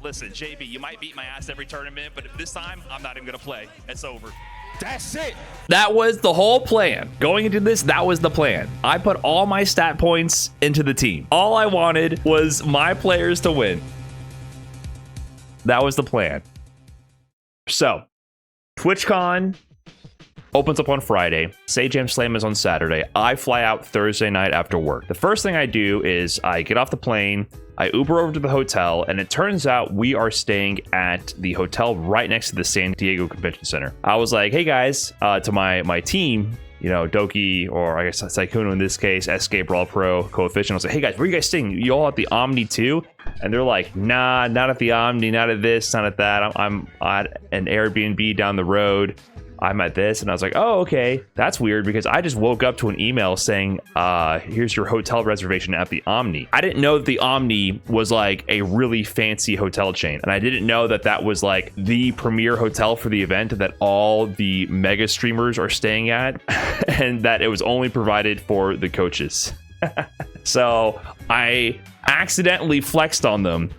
Listen, JB, you might beat my ass every tournament, but this time, I'm not even going to play. It's over. That's it. That was the whole plan. Going into this, that was the plan. I put all my stat points into the team. All I wanted was my players to win. That was the plan. So, TwitchCon opens up on Friday. Sajam Slam is on Saturday. I fly out Thursday night after work. The first thing I do is I get off the plane, I Uber over to the hotel, and it turns out we are staying at the hotel right next to the San Diego Convention Center. I was like, hey guys, to my team, you know, Doki, or I guess Sykkuno in this case, Eskay, Brawlpro, Koefficient. I was like, hey guys, where are you guys staying? You all at the Omni too? And they're like, nah, not at the Omni, not at this, not at that. I'm at an Airbnb down the road. I'm at this. And I was like, oh, okay. That's weird because I just woke up to an email saying, here's your hotel reservation at the Omni. I didn't know that the Omni was like a really fancy hotel chain. And I didn't know that that was like the premier hotel for the event that all the mega streamers are staying at and that it was only provided for the coaches. So I accidentally flexed on them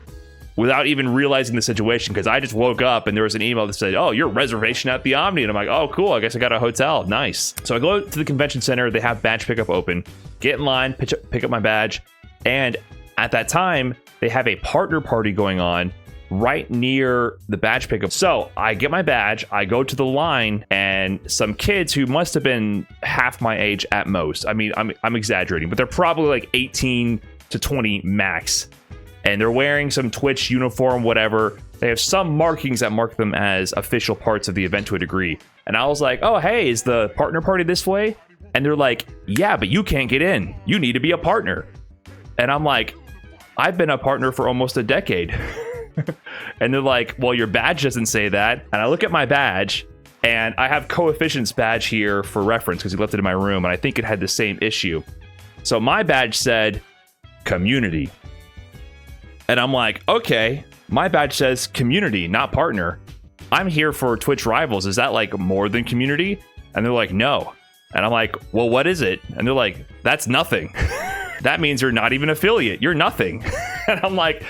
without even realizing the situation, because I just woke up and there was an email that said, oh, your reservation at the Omni. And I'm like, oh, cool. I guess I got a hotel. Nice. So I go to the convention center. They have badge pickup open. Get in line, pick up my badge. And at that time, they have a partner party going on right near the badge pickup. So I get my badge. I go to the line, and some kids who must have been half my age at most. I mean, I'm exaggerating, but they're probably like 18 to 20 max. And they're wearing some Twitch uniform, whatever. They have some markings that mark them as official parts of the event to a degree. And I was like, oh, hey, is the partner party this way? And they're like, yeah, but you can't get in. You need to be a partner. And I'm like, I've been a partner for almost a decade. And they're like, well, your badge doesn't say that. And I look at my badge, and I have Koefficient's badge here for reference because he left it in my room, and I think it had the same issue. So my badge said community. And I'm like, okay, my badge says community, not partner. I'm here for Twitch Rivals. Is that like more than community? And they're like, no. And I'm like, well, what is it? And they're like, that's nothing. That means you're not even affiliate. You're nothing. And I'm like,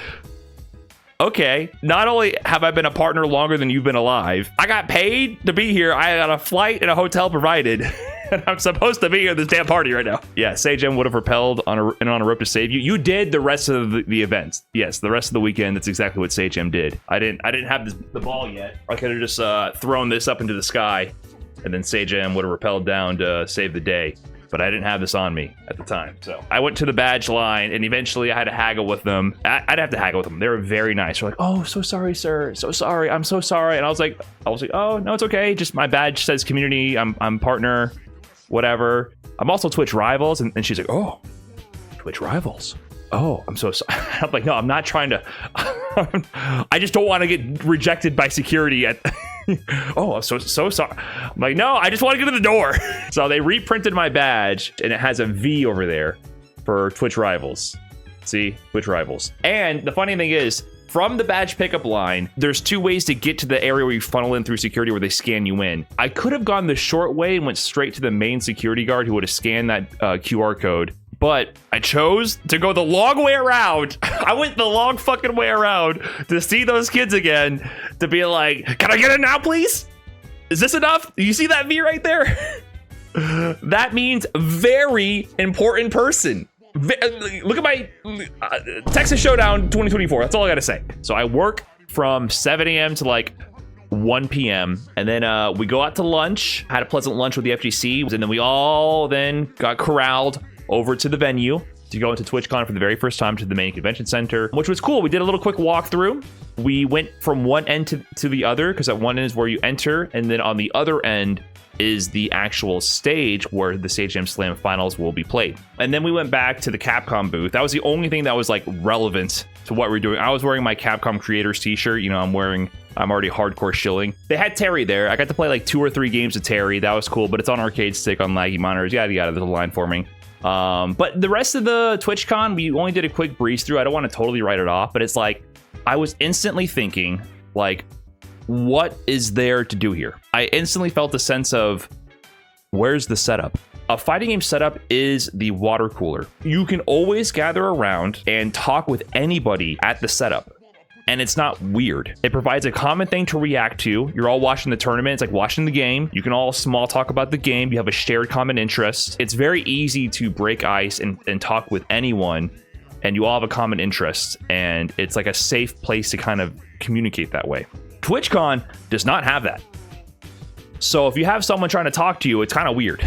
okay, not only have I been a partner longer than you've been alive, I got paid to be here. I got a flight and a hotel provided. And I'm supposed to be at this damn party right now. Yeah, Sajam would have repelled on a rope to save you. You did the rest of the events. Yes, the rest of the weekend. That's exactly what Sajam did. I didn't have the ball yet. I could have just thrown this up into the sky, and then Sajam would have repelled down to save the day. But I didn't have this on me at the time. So I went to the badge line, and eventually I had to haggle with them. I'd have to haggle with them. They were very nice. They're like, oh, so sorry, sir. So sorry. I'm so sorry. And I was like, oh, no, it's okay. Just my badge says community. I'm partner. Whatever. I'm also Twitch Rivals. And she's like, oh, Twitch Rivals. Oh, I'm so sorry. I'm like, no, I'm not trying to. I just don't want to get rejected by security at. Oh, I'm so sorry. I'm like, no, I just want to get to the door. So they reprinted my badge, and it has a V over there for Twitch Rivals. See, Twitch Rivals. And the funny thing is, from the badge pickup line, there's two ways to get to the area where you funnel in through security where they scan you in. I could have gone the short way and went straight to the main security guard who would have scanned that QR code, but I chose to go the long way around. I went the long fucking way around to see those kids again, to be like, can I get in now, please? Is this enough? You see that V right there? That means very important person. Look at my Texas Showdown 2024. That's all I gotta say. So I work from 7 a.m. to like 1 p.m. and then we go out to lunch. Had a pleasant lunch with the FGC, and then we all then got corralled over to the venue to go into TwitchCon for the very first time, to the main convention center, which was cool. We did a little quick walkthrough. We went from one end to the other, because at one end is where you enter, and then on the other end is the actual stage where the Sajam Slam finals will be played. And then we went back to the Capcom booth. That was the only thing that was like relevant to what we're doing. I was wearing my Capcom creators t-shirt. You know, I'm already hardcore shilling. They had Terry there. I got to play like 2 or 3 games of Terry. That was cool, but it's on arcade stick, on laggy monitors, yada yada. There's a line forming. But the rest of the TwitchCon, we only did a quick breeze through. I don't want to totally write it off, but it's like, I was instantly thinking, like, what is there to do here? I instantly felt a sense of, where's the setup? A fighting game setup is the water cooler. You can always gather around and talk with anybody at the setup. and it's not weird. It provides a common thing to react to. You're all watching the tournament. It's like watching the game. You can all small talk about the game. You have a shared common interest. It's very easy to break ice and talk with anyone, and you all have a common interest, and it's like a safe place to kind of communicate that way. TwitchCon does not have that. So if you have someone trying to talk to you, it's kind of weird.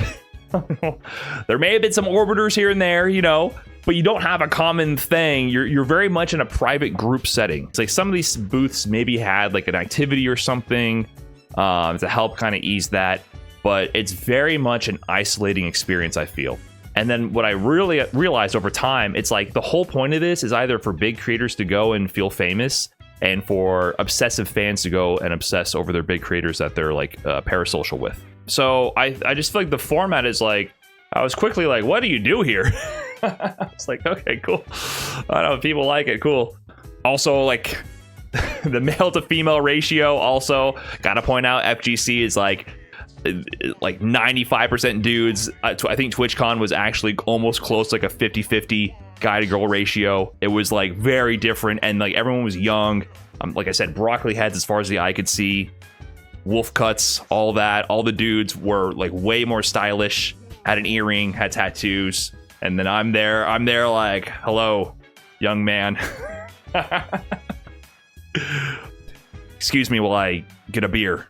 There may have been some orbiters here and there, you know, but you don't have a common thing. You're very much in a private group setting. It's like some of these booths maybe had like an activity or something to help kind of ease that, but it's very much an isolating experience, I feel. And then what I really realized over time, it's like the whole point of this is either for big creators to go and feel famous, and for obsessive fans to go and obsess over their big creators that they're like parasocial with. So I just feel like the format is like, I was quickly like, what do you do here? It's like, okay, cool. I don't know, people like it, cool. Also, like the male to female ratio, also gotta point out, FGC is like 95% dudes. I think TwitchCon was actually almost close to like a 50-50 guy to girl ratio. It was like very different, and like everyone was young. Like I said, broccoli heads as far as the eye could see, wolf cuts, all that. All the dudes were like way more stylish, had an earring, had tattoos, and then I'm there like, hello, young man. Excuse me while I get a beer.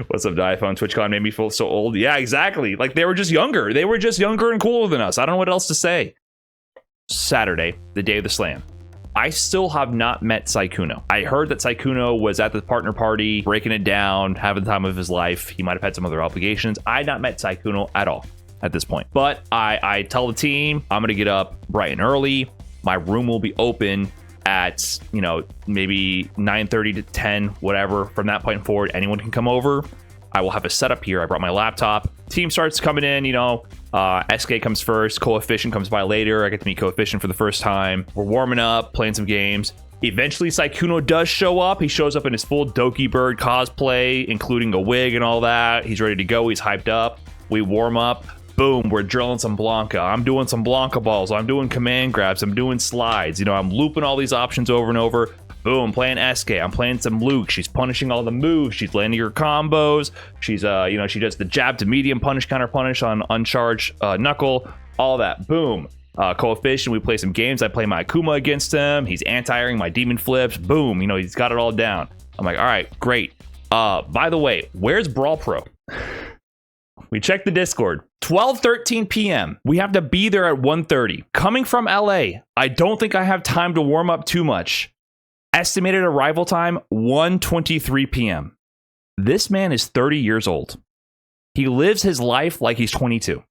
What's up, iPhone? TwitchCon made me feel so old. Yeah, exactly. Like they were just younger. They were just younger and cooler than us. I don't know what else to say. Saturday, the day of the slam. I still have not met Sykkuno. I heard that Sykkuno was at the partner party, breaking it down, having the time of his life. He might have had some other obligations. I had not met Sykkuno at all at this point. But I tell the team I'm gonna get up bright and early. My room will be open at, you know, maybe 9:30 to 10, whatever. From that point forward, anyone can come over. I will have a setup here. I brought my laptop. Team starts coming in, you know, Eskay comes first, Koefficient comes by later. I get to meet Koefficient for the first time. We're warming up, playing some games. Eventually, Sykkuno does show up. He shows up in his full Doki Bird cosplay, including a wig and all that. He's ready to go. He's hyped up. We warm up. Boom, we're drilling some Blanca. I'm doing some Blanca balls. I'm doing command grabs. I'm doing slides. You know, I'm looping all these options over and over. Boom, playing Eskay. I'm playing some Luke. She's punishing all the moves. She's landing her combos. She's, you know, she does the jab to medium punish, counter punish on uncharged knuckle. All that. Boom. Coefficient, we play some games. I play my Akuma against him. He's anti-airing my demon flips. Boom, you know, he's got it all down. I'm like, all right, great. By the way, where's Brawlpro? We checked the Discord. 12:13 p.m. We have to be there at 1:30. Coming from LA, I don't think I have time to warm up too much. Estimated arrival time, 1:23 p.m. This man is 30 years old. He lives his life like he's 22.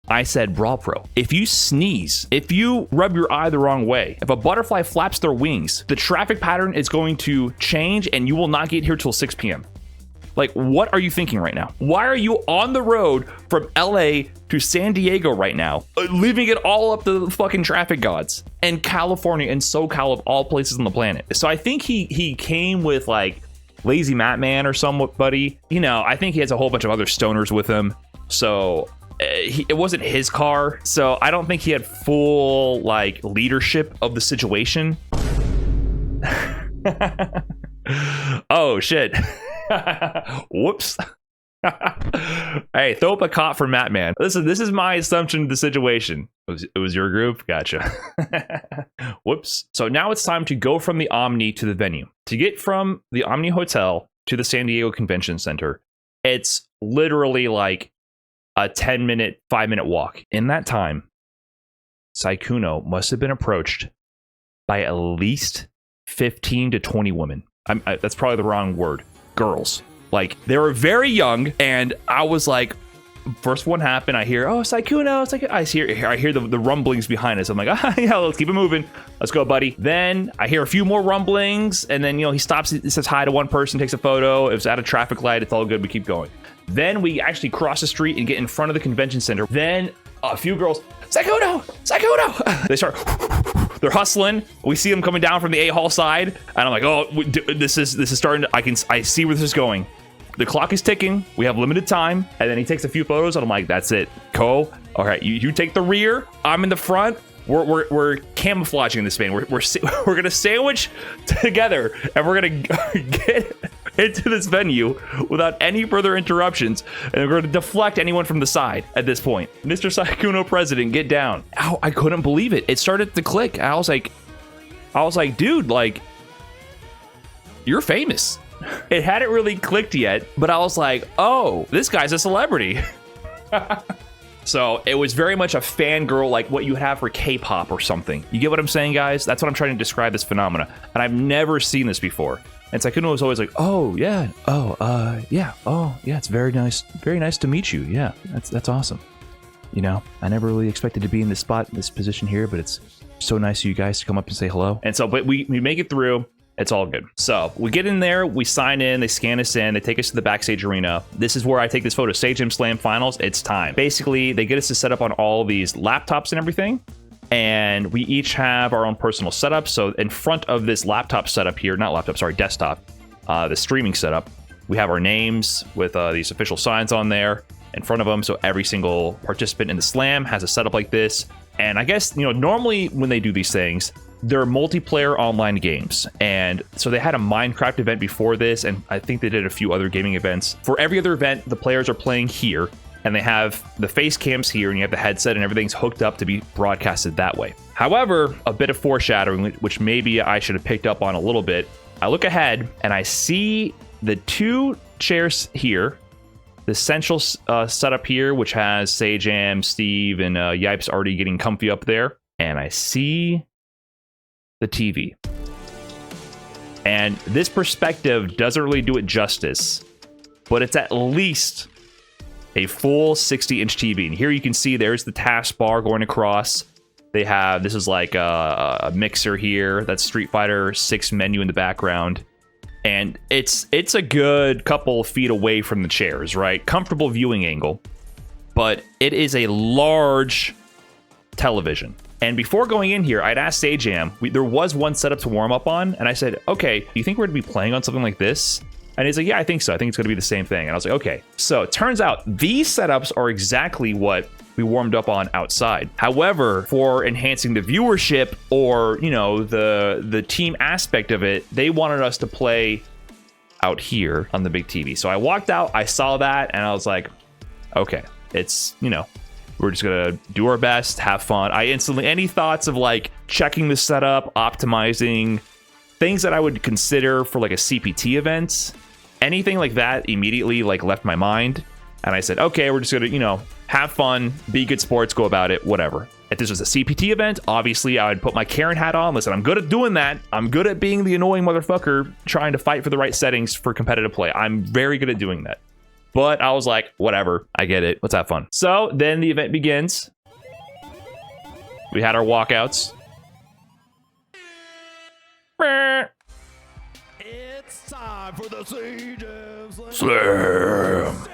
I said, Brawlpro, if you sneeze, if you rub your eye the wrong way, if a butterfly flaps their wings, the traffic pattern is going to change and you will not get here till 6 p.m. Like, what are you thinking right now? Why are you on the road from LA to San Diego right now, leaving it all up to the fucking traffic gods and California and SoCal of all places on the planet? So I think he came with like Lazy Matt Man or somebody. You know, I think he has a whole bunch of other stoners with him. So it wasn't his car. So I don't think he had full like leadership of the situation. Oh shit. Whoops. Hey, throw up a cop for Matt Man. Listen, this is my assumption of the situation. It was your group? Gotcha. Whoops. So now it's time to go from the Omni to the venue. To get from the Omni Hotel to the San Diego Convention Center, it's literally like a 10-minute, 5-minute walk. In that time, Sykkuno must have been approached by at least 15 to 20 women. That's probably the wrong word. Girls. Like, they were very young, and I was like, first one happened, I hear, oh, Sykkuno, it's like, I hear the rumblings behind us. I'm like, yeah, let's keep it moving. Let's go, buddy. Then I hear a few more rumblings, and then, you know, he stops, he says hi to one person, takes a photo. It was at a traffic light. It's all good. We keep going. Then we actually cross the street and get in front of the convention center. Then a few girls, Sykkuno, Sykkuno. They start, they're hustling. We see them coming down from the 8-hall side, and I'm like, oh, this is starting to, I see where this is going. The clock is ticking. We have limited time. And then he takes a few photos, and I'm like, that's it. All right, you take the rear. I'm in the front. we're camouflaging this vein. We're gonna sandwich together, and we're gonna get into this venue without any further interruptions, and we're gonna deflect anyone from the side at this point. Mr. Sykkuno President, get down. Ow, I couldn't believe it. It started to click. I was like, dude, like, you're famous. It hadn't really clicked yet, but I was like, oh, this guy's a celebrity. So it was very much a fangirl, like what you have for K-pop or something. You get what I'm saying, guys? That's what I'm trying to describe this phenomena. And I've never seen this before. And Sykkuno was always like, oh, yeah. Oh, yeah. Oh, yeah, it's very nice. Very nice to meet you. Yeah, that's awesome. You know, I never really expected to be in this spot, in this position here, but it's so nice of you guys to come up and say hello. And so, but we make it through. It's all good. So we get in there, we sign in, they scan us in, they take us to the backstage arena. This is where I take this photo. Sajam Slam finals, it's time. Basically, they get us to set up on all these laptops and everything. And we each have our own personal setup. So in front of this laptop setup here, not laptop, sorry, desktop, the streaming setup, we have our names with these official signs on there in front of them. So every single participant in the slam has a setup like this. And I guess, you know, normally when they do these things, they're multiplayer online games. And so they had a Minecraft event before this, and I think they did a few other gaming events. For every other event, the players are playing here, and they have the face cams here, and you have the headset, and everything's hooked up to be broadcasted that way. However, a bit of foreshadowing, which maybe I should have picked up on a little bit. I look ahead, and I see the two chairs here, the central setup here, which has Sajam, Steve, and Yipes already getting comfy up there. And I see the TV. And this perspective doesn't really do it justice, but it's at least a full 60-inch TV. And here you can see there's the taskbar going across. They have, this is like a mixer here. That's Street Fighter 6 menu in the background. And it's a good couple feet away from the chairs, right? Comfortable viewing angle. But it is a large television. And before going in here, I'd asked Sajam, there was one setup to warm up on, and I said, okay, do you think we're gonna be playing on something like this? And he's like, yeah, I think so. I think it's gonna be the same thing. And I was like, okay. So it turns out these setups are exactly what we warmed up on outside. However, for enhancing the viewership or, you know, the team aspect of it, they wanted us to play out here on the big TV. So I walked out, I saw that, and I was like, okay, it's, you know, we're just gonna do our best, have fun. I instantly, any thoughts of like checking the setup, optimizing, things that I would consider for like a CPT event, anything like that immediately like left my mind. And I said, okay, we're just gonna, you know, have fun, be good sports, go about it, whatever. If this was a CPT event, obviously I would put my Karen hat on. Listen, I'm good at doing that. I'm good at being the annoying motherfucker trying to fight for the right settings for competitive play. I'm very good at doing that. But I was like, whatever, I get it. Let's have fun. So then the event begins. We had our walkouts. It's time for the Sajam Slam.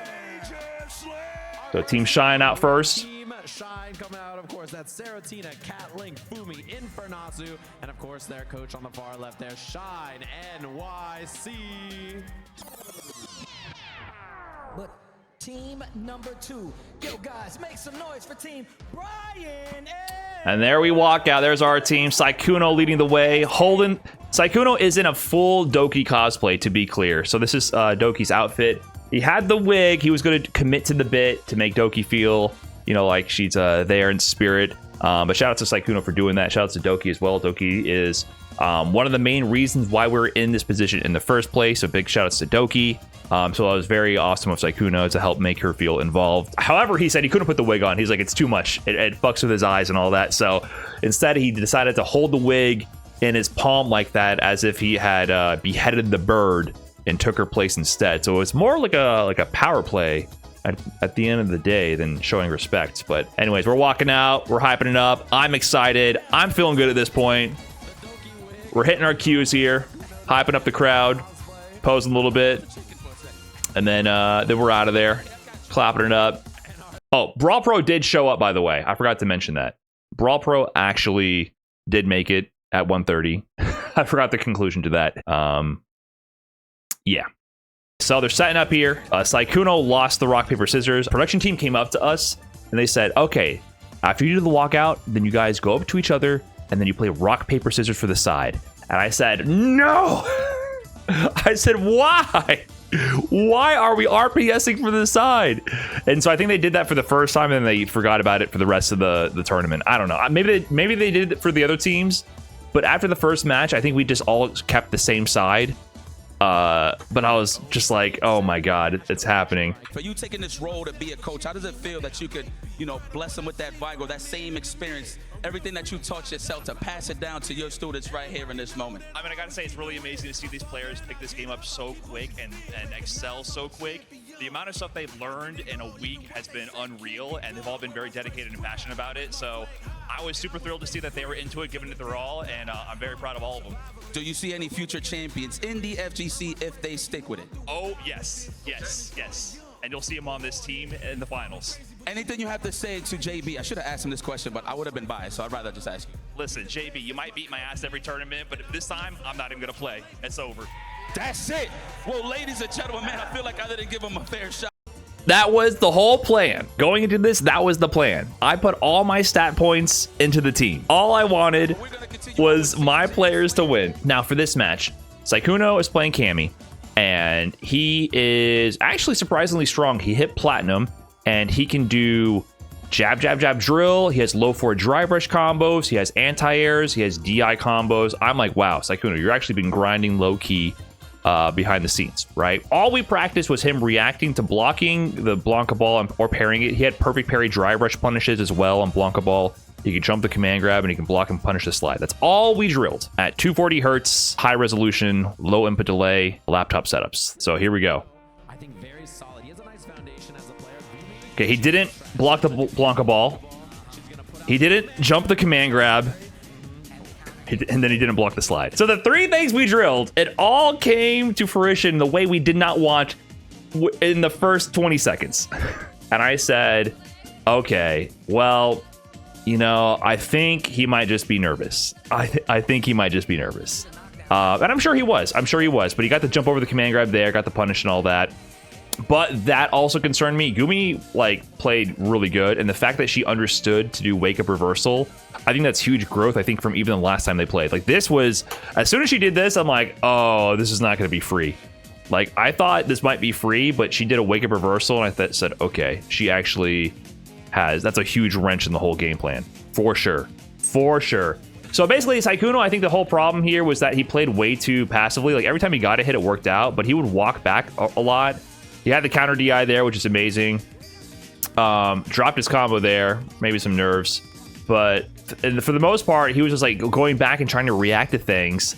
So Team Shine out first. Team Shine coming out, of course, that's Seratina, Cat Link, Fumi, Infernasu, and of course their coach on the far left there, Shine NYC. But team number 2, yo guys, make some noise for team Brian. And there we walk out. There's our team. Sykkuno leading the way. Sykkuno is in a full Doki cosplay, to be clear. So this is Doki's outfit. He had the wig. He was going to commit to the bit to make Doki feel, you know, like she's there in spirit. But shout out to Sykkuno for doing that. Shout out to Doki as well. Doki is one of the main reasons why we're in this position in the first place. So big shout outs to Doki. So it was very awesome of Sykkuno to help make her feel involved. However, he said he couldn't put the wig on. He's like, it's too much. It fucks with his eyes and all that. So instead, he decided to hold the wig in his palm like that, as if he had beheaded the bird and took her place instead. So it's more like a power play at the end of the day than showing respect. But anyways, we're walking out. We're hyping it up. I'm excited. I'm feeling good at this point. We're hitting our cues here, hyping up the crowd, posing a little bit. And then we're out of there, clapping it up. Oh, Brawlpro did show up, by the way. I forgot to mention that. Brawlpro actually did make it at 1:30. I forgot the conclusion to that. Yeah. So they're setting up here. Sykkuno lost the rock, paper, scissors. Production team came up to us and they said, okay, After you do the walkout, then you guys go up to each other, and then you play rock, paper, scissors for the side. And I said, no! I said, why? Why are we RPSing for the side? And so I think they did that for the first time, and then they forgot about it for the rest of the tournament. I don't know. Maybe they did it for the other teams, but after the first match, I think we just all kept the same side. But I was just like, oh my God, it's happening. For you taking this role to be a coach, how does it feel that you could, you know, bless them with that Vigo, that same experience, everything that you taught yourself, to pass it down to your students right here in this moment? I mean, I gotta say, it's really amazing to see these players pick this game up so quick and excel so quick. The amount of stuff they've learned in a week has been unreal, and they've all been very dedicated and passionate about it. So I was super thrilled to see that they were into it, giving it their all, and I'm very proud of all of them. Do you see any future champions in the FGC if they stick with it? Oh, yes. And you'll see them on this team in the finals. Anything you have to say to JB? I should have asked him this question, but I would have been biased, so I'd rather just ask you. Listen, JB, you might beat my ass every tournament, but this time, I'm not even gonna play. It's over. That's it. Well, ladies and gentlemen, man, I feel like I didn't give him a fair shot. That was the whole plan. Going into this, that was the plan. I put all my stat points into the team. All I wanted was my players to win. Now for this match, Sykkuno is playing Cammy, and he is actually surprisingly strong. He hit platinum, and he can do jab, jab, jab, drill. He has low forward dry brush combos. He has anti-airs. He has DI combos. I'm like, wow, Sykkuno, you're actually been grinding low key behind the scenes, right? All we practiced was him reacting to blocking the Blanca ball or parrying it. He had perfect parry dry brush punishes as well on Blanca ball. He can jump the command grab, and he can block and punish the slide. That's all we drilled at 240 hertz, high resolution, low input delay, laptop setups. So here we go. I think very solid. He has a nice foundation as a player. Okay, he didn't block the Blanca ball. He didn't jump the command grab. And then he didn't block the slide. So the three things we drilled, it all came to fruition the way we did not want in the first 20 seconds. And I said, okay, well, you know, I think he might just be nervous. I think he might just be nervous. And I'm sure he was. But he got to jump over the command grab there, got the punish and all that. But that also concerned me. Gumi, like, played really good. And the fact that she understood to do wake up reversal, I think that's huge growth, I think, from even the last time they played. Like, this was, as soon as she did this, I'm like, oh, this is not going to be free. Like, I thought this might be free, but she did a wake up reversal, and I said, okay, she actually has, that's a huge wrench in the whole game plan. For sure. So basically, Sykkuno, I think the whole problem here was that he played way too passively. Like, every time he got a hit, it worked out, but he would walk back a lot. He had the counter DI there, which is amazing. Dropped his combo there, maybe some nerves. But for the most part, he was just like going back and trying to react to things.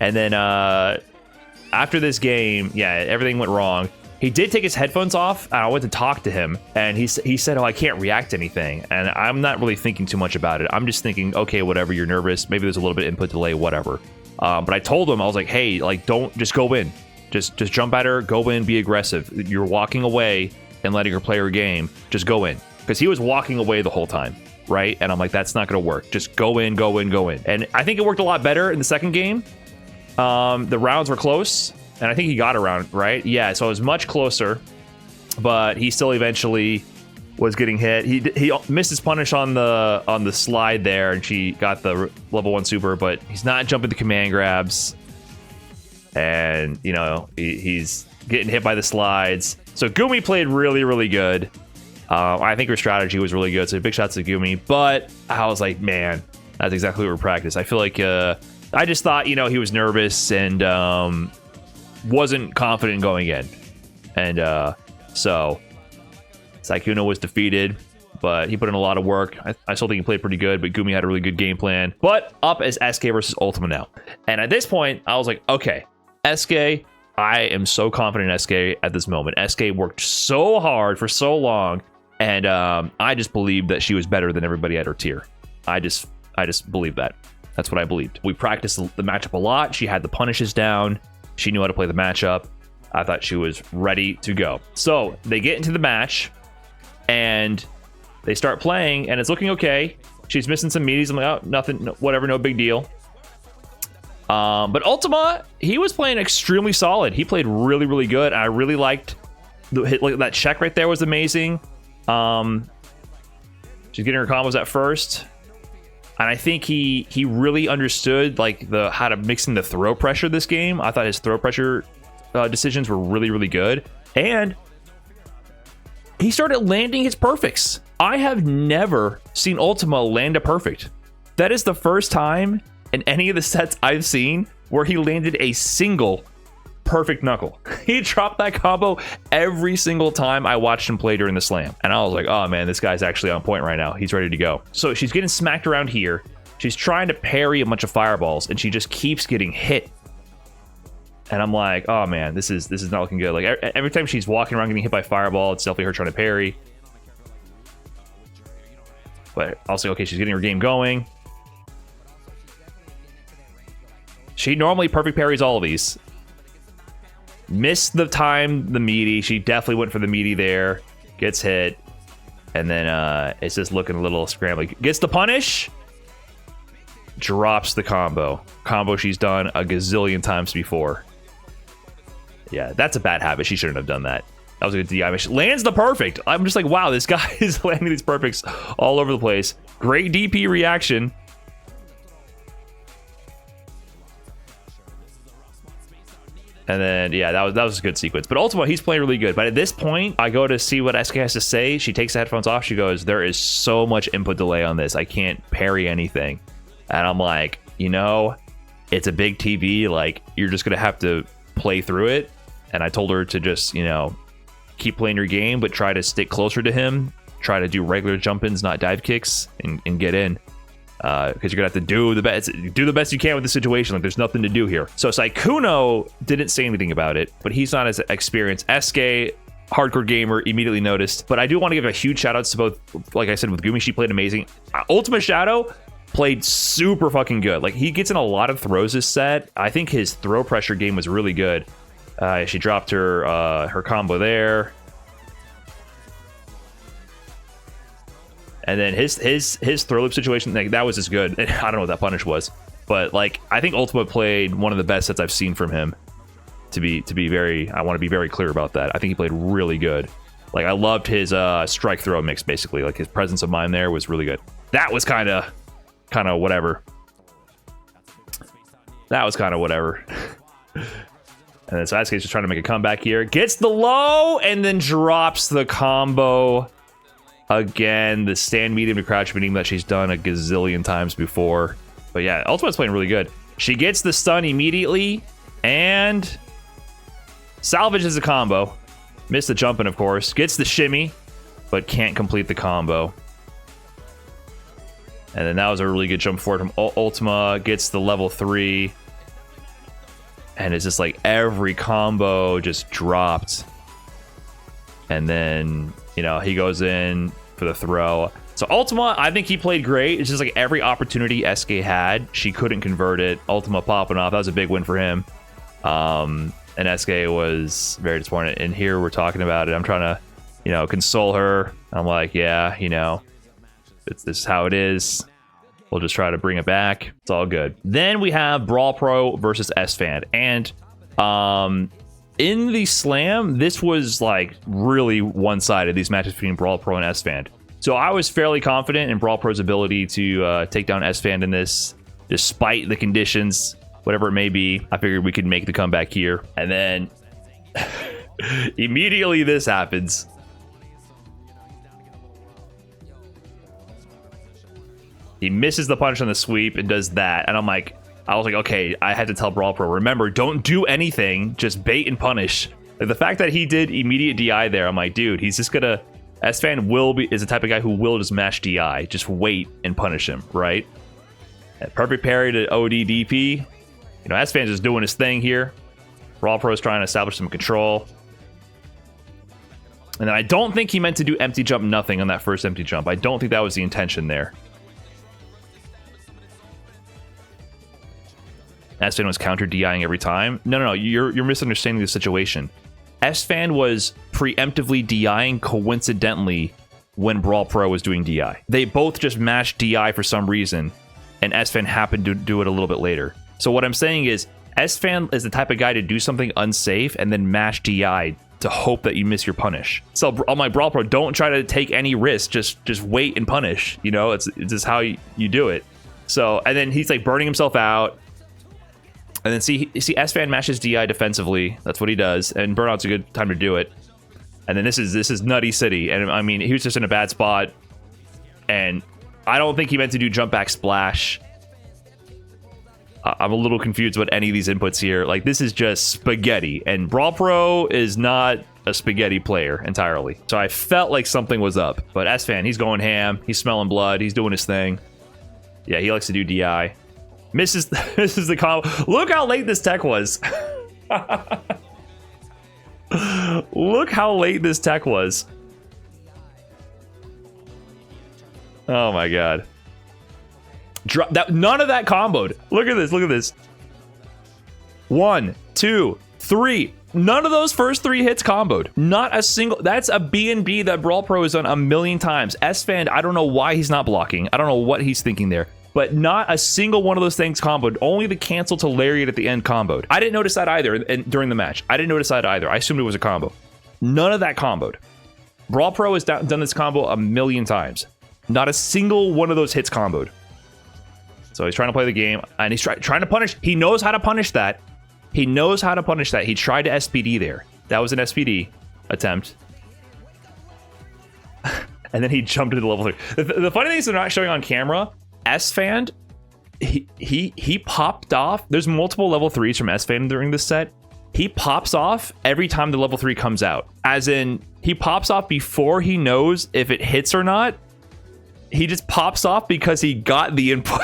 And then after this game, yeah, everything went wrong. He did take his headphones off, and I went to talk to him. And he said, oh, I can't react to anything. And I'm not really thinking too much about it. I'm just thinking, okay, whatever, you're nervous. Maybe there's a little bit of input delay, whatever. But I told him, I was like, hey, like, don't, just go in. Just jump at her, go in, be aggressive. You're walking away and letting her play her game. Just go in. Because he was walking away the whole time, right? And I'm like, that's not going to work. Just go in. And I think it worked a lot better in the second game. The rounds were close, and I think he got a round, right? Yeah, so it was much closer, but he still eventually was getting hit. He missed his punish on the slide there, and she got the level 1 super, but he's not jumping the command grabs. And, you know, he's getting hit by the slides. So Gumi played really, really good. I think her strategy was really good. So big shots to Gumi. But I was like, man, that's exactly what we practiced. I feel like I just thought, you know, he was nervous and wasn't confident going in. And so Sykkuno was defeated, but he put in a lot of work. I still think he played pretty good, but Gumi had a really good game plan. But up as Eskay versus Ultima now. And at this point, I was like, okay, Eskay, I am so confident in Eskay at this moment. Eskay worked so hard for so long, and I just believed that she was better than everybody at her tier. I just believed that. That's what I believed. We practiced the matchup a lot. She had the punishes down. She knew how to play the matchup. I thought she was ready to go. So they get into the match, and they start playing, and it's looking okay. She's missing some meaties. I'm like, oh, nothing, whatever, no big deal. But Ultima, he was playing extremely solid. He played really, really good. I really liked the hit. Like, that check right there was amazing. She's getting her combos at first. And I think he really understood like how to mix in the throw pressure this game. I thought his throw pressure decisions were really, really good. And he started landing his perfects. I have never seen Ultima land a perfect. That is the first time in any of the sets I've seen where he landed a single perfect knuckle. He dropped that combo every single time I watched him play during the slam. And I was like, oh man, this guy's actually on point right now. He's ready to go. So she's getting smacked around here. She's trying to parry a bunch of fireballs and she just keeps getting hit. And I'm like, oh man, this is not looking good. Like every time she's walking around getting hit by fireball, it's definitely her trying to parry. But also, okay, she's getting her game going. She normally perfect parries all of these. Missed the time, the meaty. She definitely went for the meaty there. Gets hit. And then it's just looking a little scrambly. Gets the punish. Drops the combo. Combo she's done a gazillion times before. Yeah, that's a bad habit. She shouldn't have done that. That was a good DI. She lands the perfect. I'm just like, wow, this guy is landing these perfects all over the place. Great DP reaction. And then, yeah, that was a good sequence. But ultimately, he's playing really good. But at this point, I go to see what Eskay has to say. She takes the headphones off. She goes, there is so much input delay on this. I can't parry anything. And I'm like, you know, it's a big TV. Like, you're just going to have to play through it. And I told her to just, you know, keep playing your game, but try to stick closer to him. Try to do regular jump-ins, not dive kicks, and get in. Because you're gonna have to do the best you can with the situation. Like there's nothing to do here. So Sykkuno didn't say anything about it, but he's not as experienced. Eskay, hardcore gamer, immediately noticed. But I do want to give a huge shout outs to both. Like I said, with Gumi, she played amazing. UltimaShadow played super fucking good. Like he gets in a lot of throws this set. I think his throw pressure game was really good. She dropped her combo there. And then his throw loop situation, like, that was as good. I don't know what that punish was, but like I think Ultima played one of the best sets I've seen from him. To be very, I want to be very clear about that. I think he played really good. Like I loved his strike throw mix basically. Like his presence of mind there was really good. That was kind of whatever. That was kind of whatever. And then Sasuke's just trying to make a comeback here. Gets the low and then drops the combo. Again, the stand medium to crouch medium that she's done a gazillion times before. But yeah, Ultimate's playing really good. She gets the stun immediately and salvages the combo. Missed the jump in, of course. Gets the shimmy, but can't complete the combo. And then that was a really good jump forward from Ultima. Gets the level 3. And it's just like every combo just dropped. And then, you know, he goes in for the throw. So Ultima, I think he played great. It's just like every opportunity Eskay had, she couldn't convert it. Ultima popping off. That was a big win for him. And Eskay was very disappointed. And here we're talking about it. I'm trying to, you know, console her. I'm like, yeah, you know, this is how it is. We'll just try to bring it back. It's all good. Then we have Brawlpro versus Esfand. And in the slam, this was like really one-sided, these matches between Brawlpro and Esfand. So I was fairly confident in Brawlpro's ability to take down Esfand in this, despite the conditions, whatever it may be. I figured we could make the comeback here. And then immediately this happens. He misses the punch on the sweep and does that. And I'm like, I was like, okay, I had to tell Brawlpro, remember, don't do anything, just bait and punish. Like, the fact that he did immediate DI there, I'm like, dude, he's just gonna, Esfand is the type of guy who will just mash DI, just wait and punish him, right? And perfect parry to OD DP. You know, Esfand's just doing his thing here. Brawlpro's trying to establish some control. And then I don't think he meant to do empty jump nothing on that first empty jump. I don't think that was the intention there. Esfand was counter DIing every time. No, you're misunderstanding the situation. Esfand was preemptively DIing coincidentally when Brawlpro was doing DI. They both just mashed DI for some reason, and Esfand happened to do it a little bit later. So what I'm saying is, Esfand is the type of guy to do something unsafe and then mash DI to hope that you miss your punish. So on my Brawlpro, don't try to take any risk. Just wait and punish. You know, it's just how you do it. So, and then he's like burning himself out. And then see Esfand matches DI defensively. That's what he does. And burnout's a good time to do it. And then this is Nutty City. And I mean, he was just in a bad spot. And I don't think he meant to do jump back splash. I'm a little confused about any of these inputs here. Like, this is just spaghetti. And Brawlpro is not a spaghetti player entirely. So I felt like something was up. But Esfand, he's going ham. He's smelling blood. He's doing his thing. Yeah, he likes to do DI. Misses the combo. Look how late this tech was. Look how late this tech was. Oh my god. None of that comboed. Look at this. Look at this. 1, 2, 3. None of those first 3 hits comboed. Not a single. That's a B&B that Brawlpro has done a million times. Esfand, I don't know why he's not blocking. I don't know what he's thinking there. But not a single one of those things comboed. Only the cancel to lariat at the end comboed. I didn't notice that either during the match. I didn't notice that either. I assumed it was a combo. None of that comboed. Brawlpro has done this combo a million times. Not a single one of those hits comboed. So he's trying to play the game, and he's trying to punish. He knows how to punish that. He knows how to punish that. He tried to SPD there. That was an SPD attempt. And then he jumped into level 3. The funny thing is they're not showing on camera. Esfand, he popped off. There's multiple level 3s from Esfand during this set. He pops off every time the level 3 comes out. As in, he pops off before he knows if it hits or not. He just pops off because he got the input.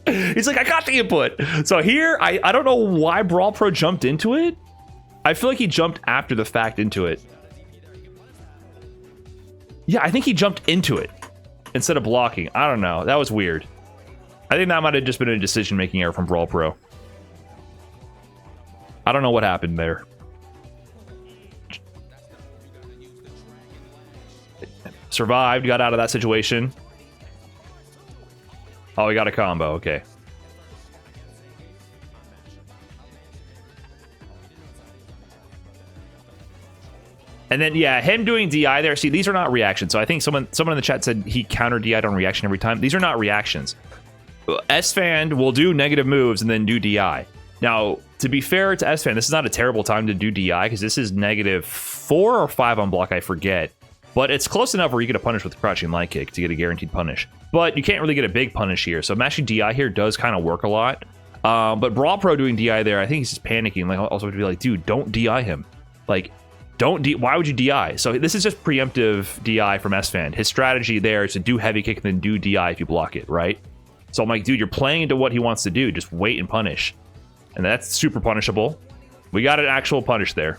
He's like, I got the input. So here, I don't know why Brawlpro jumped into it. I feel like he jumped after the fact into it. Yeah, I think he jumped into it instead of blocking. I don't know. That was weird. I think that might have just been a decision-making error from Brawlpro. I don't know what happened there. Survived, got out of that situation. Oh, he got a combo. Okay. And then, yeah, him doing DI there. See, these are not reactions. So I think someone in the chat said he counter DI'd on reaction every time. These are not reactions. Esfand will do negative moves and then do DI. Now, to be fair to Esfand, this is not a terrible time to do DI because this is -4 or 5 on block, I forget. But it's close enough where you get a punish with the crouching light kick to get a guaranteed punish. But you can't really get a big punish here. So matching DI here does kind of work a lot. But Brawlpro doing DI there, I think he's just panicking. Like, also to be like, dude, don't DI him. Like, why would you DI? So this is just preemptive DI from Esfand. His strategy there is to do heavy kick and then do DI if you block it, right? So I'm like, dude, you're playing into what he wants to do. Just wait and punish. And that's super punishable. We got an actual punish there.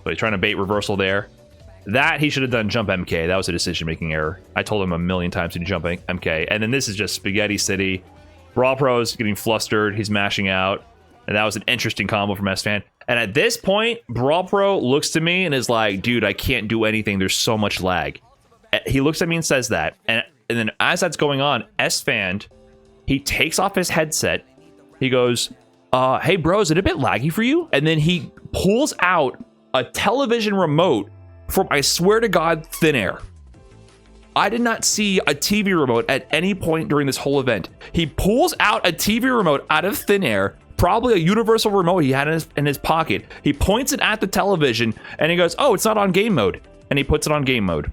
So he's trying to bait reversal there. That he should have done jump MK. That was a decision-making error. I told him a million times to do jump MK. And then this is just Spaghetti City. Brawlpro's getting flustered. He's mashing out. And that was an interesting combo from Esfand. And at this point, Brawlpro looks to me and is like, dude, I can't do anything. There's so much lag. He looks at me and says that. And then as that's going on, Esfand, he takes off his headset. He goes, hey, bro, is it a bit laggy for you? And then he pulls out a television remote from, I swear to God, thin air. I did not see a TV remote at any point during this whole event. He pulls out a TV remote out of thin air, probably a universal remote he had in his pocket. He points it at the television and he goes, oh, it's not on game mode. And he puts it on game mode.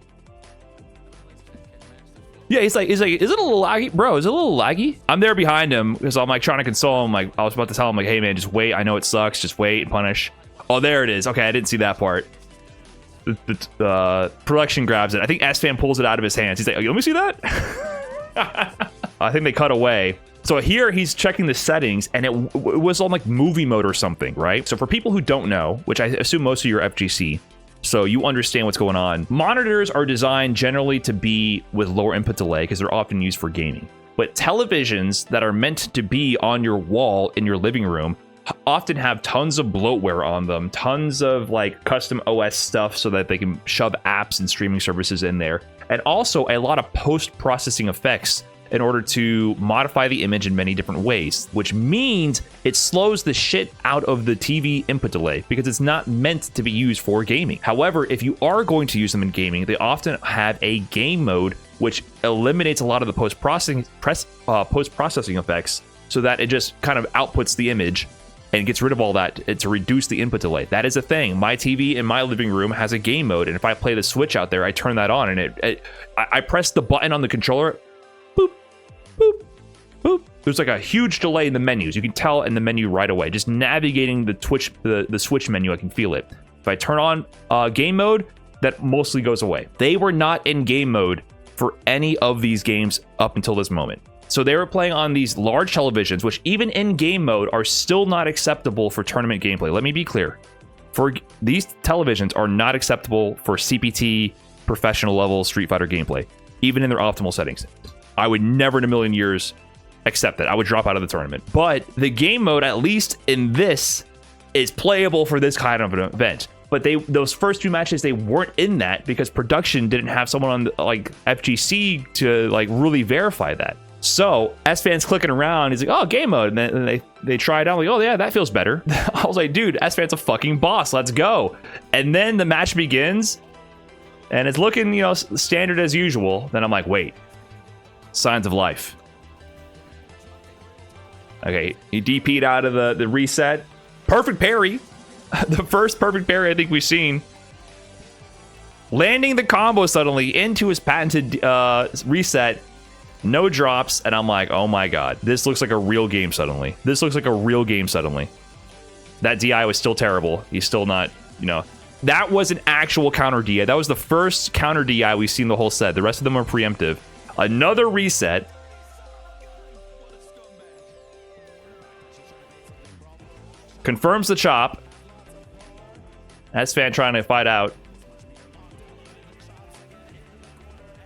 Yeah, he's like, is it a little laggy? Bro, is it a little laggy? I'm there behind him because I'm like trying to console him. Like, I was about to tell him, like, hey man, just wait. I know it sucks. Just wait and punish. Oh, there it is. Okay, I didn't see that part. The production grabs it. I think Esfand pulls it out of his hands. He's like, oh, let me see that. I think they cut away. So here he's checking the settings and it was on like movie mode or something, right? So for people who don't know, which I assume most of you are FGC, so you understand what's going on. Monitors are designed generally to be with lower input delay because they're often used for gaming. But televisions that are meant to be on your wall in your living room often have tons of bloatware on them, tons of like custom OS stuff so that they can shove apps and streaming services in there. And also a lot of post-processing effects in order to modify the image in many different ways, which means it slows the shit out of the TV input delay because it's not meant to be used for gaming. However, if you are going to use them in gaming, they often have a game mode which eliminates a lot of the post-processing effects so that it just kind of outputs the image and gets rid of all that to reduce the input delay. That is a thing. My TV in my living room has a game mode, and if I play the Switch out there, I turn that on, and I press the button on the controller, boop, boop, boop. There's like a huge delay in the menus. You can tell in the menu right away. Just navigating the Switch menu, I can feel it. If I turn on game mode, that mostly goes away. They were not in game mode for any of these games up until this moment. So they were playing on these large televisions, which even in game mode are still not acceptable for tournament gameplay. Let me be clear. These televisions are not acceptable for CPT professional level Street Fighter gameplay, even in their optimal settings. I would never in a million years accept that. I would drop out of the tournament. But the game mode, at least in this, is playable for this kind of an event. But those first two matches, they weren't in that because production didn't have someone on like FGC to like really verify that. So Esfand's clicking around. He's like, oh, game mode. And then they try it out. Like, oh, yeah, that feels better. I was like, dude, Esfand's a fucking boss. Let's go. And then the match begins. And it's looking, you know, standard as usual. Then I'm like, wait. Signs of life. Okay, he DP'd out of the reset. Perfect parry. The first perfect parry I think we've seen. Landing the combo suddenly into his patented reset. No drops, and I'm like, oh my god. This looks like a real game suddenly. This looks like a real game suddenly. That DI was still terrible. He's still not, you know. That was an actual counter DI. That was the first counter DI we've seen the whole set. The rest of them are preemptive. Another reset. Confirms the chop. Esfand trying to fight out.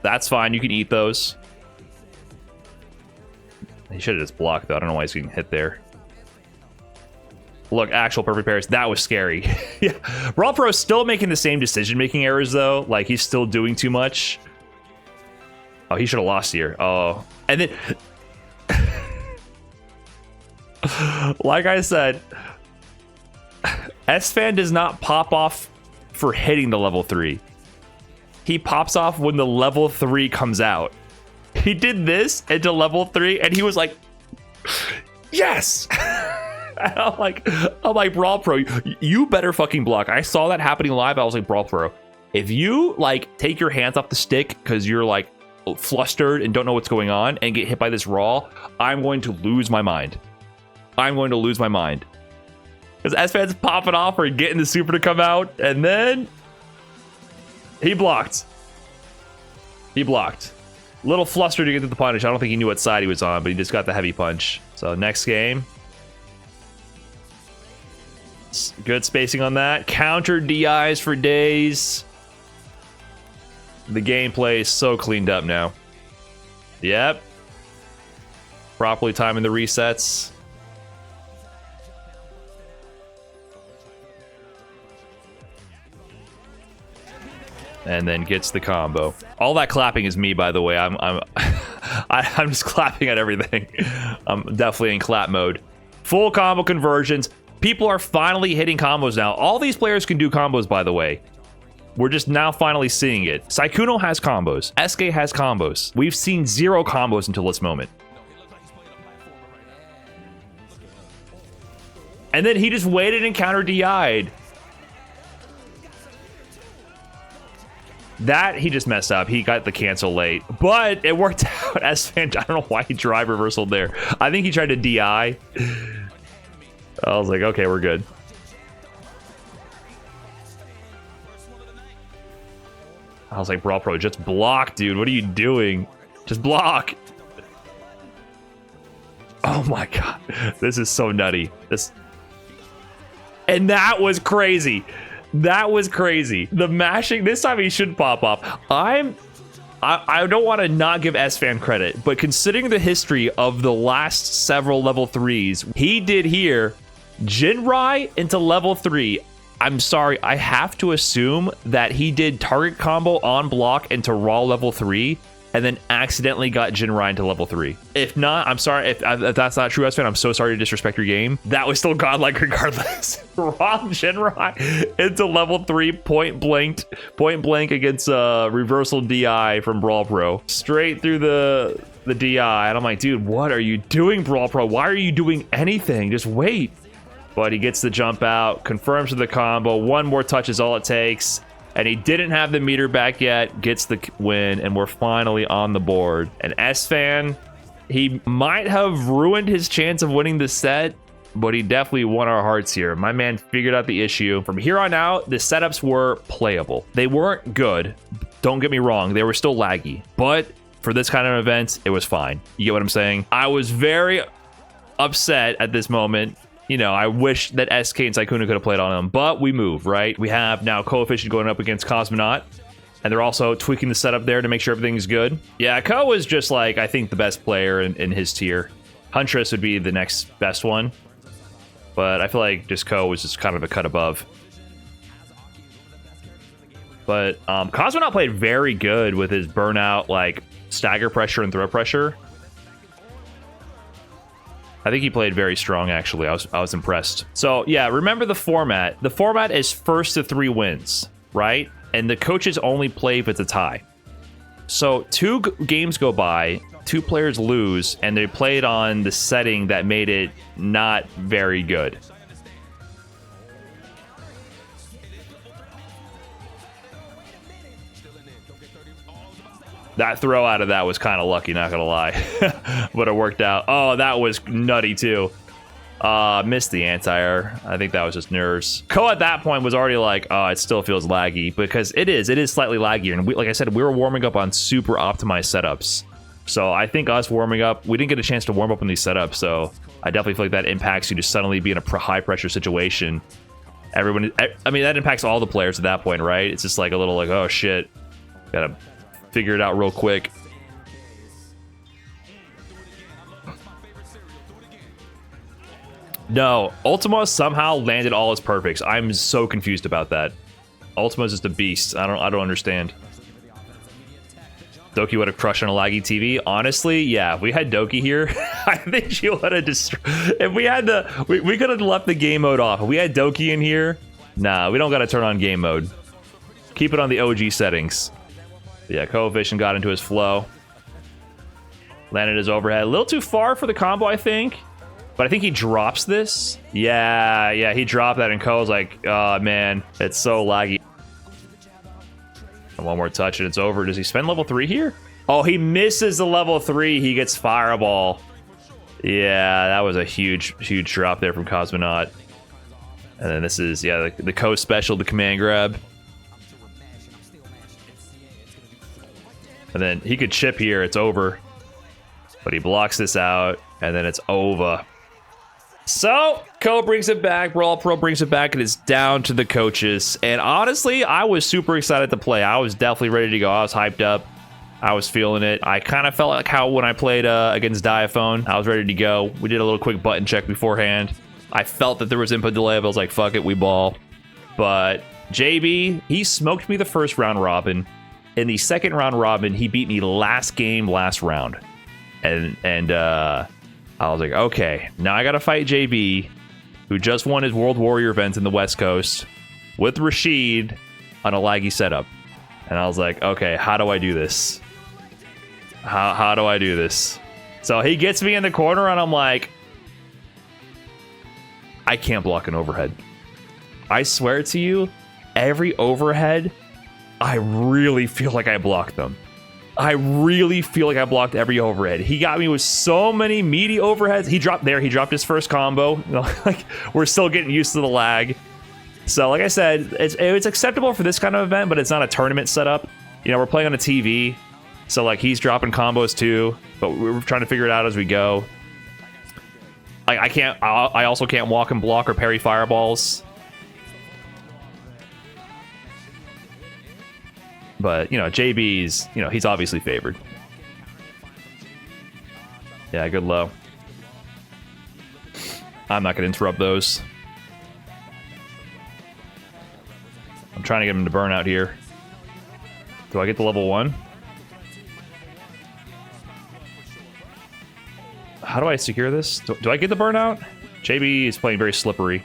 That's fine. You can eat those. He should have just blocked, though. I don't know why he's getting hit there. Look, actual perfect parries. That was scary. Yeah. Brawlpro is still making the same decision-making errors, though. Like, he's still doing too much. Oh, he should have lost here. Oh. And then... like I said... Esfand does not pop off for hitting the level 3. He pops off when the level 3 comes out. He did this into level 3 and he was like, yes. And I'm like, Brawlpro, you better fucking block. I saw that happening live. I was like, Brawlpro, if you like take your hands off the stick because you're like flustered and don't know what's going on and get hit by this raw, I'm going to lose my mind. I'm going to lose my mind. Because Esfand's popping off or getting the super to come out, and then he blocked. He blocked. Little flustered to get to the punish. I don't think he knew what side he was on, but he just got the heavy punch. So next game. Good spacing on that. Counter DIs for days. The gameplay is so cleaned up now. Yep. Properly timing the resets. And then gets the combo. All that clapping is me, by the way. I'm just clapping at everything. I'm definitely in clap mode. Full combo conversions. People are finally hitting combos now. All these players can do combos, by the way. We're just now finally seeing it. Sykkuno has combos. Eskay has combos. We've seen 0 combos until this moment. And then he just waited and counter DI'd. That, he just messed up. He got the cancel late. But it worked out. Esfand, I don't know why he drive reversaled there. I think he tried to DI. I was like, okay, we're good. I was like, Brawlpro, just block, dude. What are you doing? Just block. Oh my god. This is so nutty. And that was crazy. That was crazy. The mashing, this time he should pop off. I don't want to not give Esfand credit, but considering the history of the last several level 3s, he did here, Jinrai into level 3. I'm sorry, I have to assume that he did target combo on block into raw level 3 and then accidentally got Jinrai into level 3. If not, I'm sorry. If that's not true, Esfand, I'm so sorry to disrespect your game. That was still godlike regardless. Rob Jinrai into level 3 point blank against reversal DI from Brawlpro. Straight through the DI. And I'm like, dude, what are you doing, Brawlpro? Why are you doing anything? Just wait. But he gets the jump out, confirms with the combo. One more touch is all it takes. And he didn't have the meter back yet, gets the win, and we're finally on the board. And Esfand, he might have ruined his chance of winning the set, but he definitely won our hearts here. My man figured out the issue. From here on out, the setups were playable. They weren't good. Don't get me wrong. They were still laggy. But for this kind of event, it was fine. You get what I'm saying? I was very upset at this moment. You know, I wish that Eskay and Sykkuno could have played on him, but we move, right? We have now Koefficient going up against Cosmonaut, and they're also tweaking the setup there to make sure everything's good. Yeah, Ko is just like, I think, the best player in his tier. Huntress would be the next best one, but I feel like just Ko was just kind of a cut above. But Cosmonaut played very good with his burnout, like, stagger pressure and throw pressure. I think he played very strong, actually. I was impressed. So, yeah, remember the format. The format is first to 3 wins, right? And the coaches only play if it's a tie. So, 2 games go by, 2 players lose, and they played on the setting that made it not very good. That throw out of that was kind of lucky, not gonna lie. But it worked out. Oh, that was nutty too. Missed the anti-air. I think that was just nerves. Ko at that point was already like, oh, it still feels laggy, because it is slightly laggier. And like I said, we were warming up on super optimized setups. So I think us warming up, we didn't get a chance to warm up on these setups. So I definitely feel like that impacts you to suddenly be in a high pressure situation. Everyone, I mean, that impacts all the players at that point, right? It's just like a little like, oh shit, gotta figure it out real quick. No, Ultima somehow landed all his perfects. I'm so confused about that. Ultima's just a beast. I don't understand. Doki would have crushed on a laggy TV. Honestly, yeah, if we had Doki here, I think she would have destroyed. If we had we could have left the game mode off. If we had Doki in here, nah, we don't got to turn on game mode. Keep it on the OG settings. Yeah, Koefficient got into his flow. Landed his overhead. A little too far for the combo, I think. But I think he drops this. Yeah, he dropped that, and Ko's like, oh, man, it's so laggy. And one more touch, and it's over. Does he spend level 3 here? Oh, he misses the level 3. He gets Fireball. Yeah, that was a huge drop there from Cosmonaut. And then this is, yeah, the Ko special, the command grab. And then he could chip here, it's over. But he blocks this out, and then it's over. So, Ko brings it back, Brawlpro brings it back, and it's down to the coaches. And honestly, I was super excited to play. I was definitely ready to go. I was hyped up. I was feeling it. I kind of felt like how when I played against Diaphone, I was ready to go. We did a little quick button check beforehand. I felt that there was input delay, but I was like, fuck it, we ball. But JB, he smoked me the first round robin. In the second round robin, he beat me last game, last round. And I was like, okay, now I gotta fight JB, who just won his World Warrior event in the West Coast, with Rashid on a laggy setup. And I was like, okay, how do I do this? How do I do this? So he gets me in the corner, and I'm like, I can't block an overhead. I swear to you, every overhead, I really feel like I blocked them. I really feel like I blocked every overhead. He got me with so many meaty overheads. He dropped his first combo. You know, like, we're still getting used to the lag. So like I said, it's acceptable for this kind of event, but it's not a tournament setup. You know, we're playing on a TV. So like, he's dropping combos too, but we're trying to figure it out as we go. I also can't walk and block or parry fireballs. But, you know, JB's, you know, he's obviously favored. Yeah, good low. I'm not going to interrupt those. I'm trying to get him to burn out here. Do I get the level 1? How do I secure this? Do I get the burnout? JB is playing very slippery.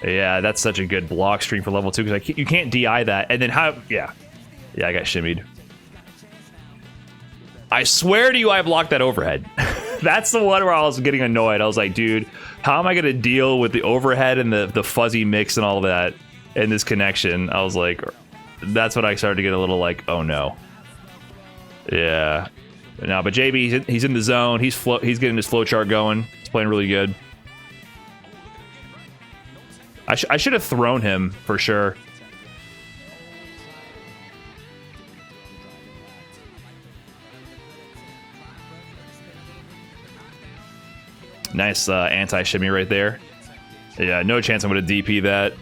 Yeah, that's such a good block stream for level 2 because you can't DI that. And then how? Yeah, I got shimmied. I swear to you, I blocked that overhead. That's the one where I was getting annoyed. I was like, dude, how am I gonna deal with the overhead and the fuzzy mix and all that in this connection? I was like, that's when I started to get a little like, oh no. Yeah. No, but JB, he's in the zone. He's getting his flow chart going. He's playing really good. I should have thrown him for sure. Nice anti-shimmy right there. Yeah, no chance I'm going to DP that.